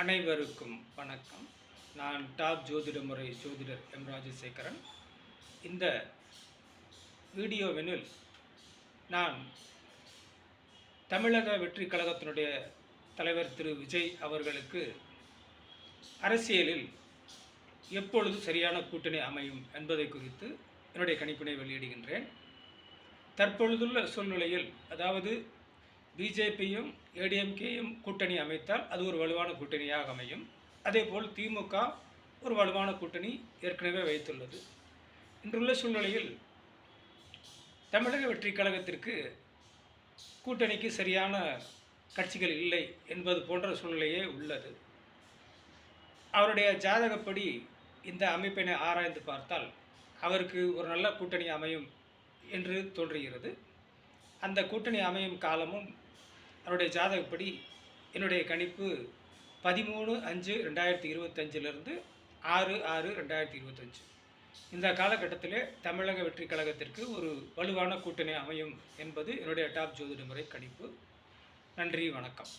அனைவருக்கும் வணக்கம். நான் டாப் ஜோதிட முறை ஜோதிடர் எம் ராஜசேகரன். இந்த வீடியோவினில் நான் தமிழக வெற்றி கழகத்தினுடைய தலைவர் திரு விஜய் அவர்களுக்கு அரசியலில் எப்பொழுது சரியான கூட்டணி அமையும் என்பதை குறித்து என்னுடைய கணிப்பினை வெளியிடுகின்றேன். தற்பொழுதுள்ள சூழ்நிலையில், அதாவது பிஜேபியும் ஏடிஎம்கேயும் கூட்டணி அமைத்தால் அது ஒரு வலுவான கூட்டணியாக அமையும். அதேபோல் திமுக ஒரு வலுவான கூட்டணி ஏற்கனவே வைத்துள்ளது. இன்றுள்ள சூழ்நிலையில் தமிழக வெற்றி கழகத்திற்கு கூட்டணிக்கு சரியான கட்சிகள் இல்லை என்பது போன்ற சூழ்நிலையே உள்ளது. அவருடைய ஜாதகப்படி இந்த அமைப்பினை ஆராய்ந்து பார்த்தால் அவருக்கு ஒரு நல்ல கூட்டணி அமையும் என்று தோன்றுகிறது. அந்த கூட்டணி அமையும் காலமும் அவருடைய ஜாதகப்படி என்னுடைய கணிப்பு 13/5/2025 6/6/2025 இந்த காலகட்டத்திலே தமிழக வெற்றி கழகத்திற்கு ஒரு வலுவான கூட்டணி அமையும் என்பது என்னுடைய டாப் ஜோதிட முறை கணிப்பு. நன்றி, வணக்கம்.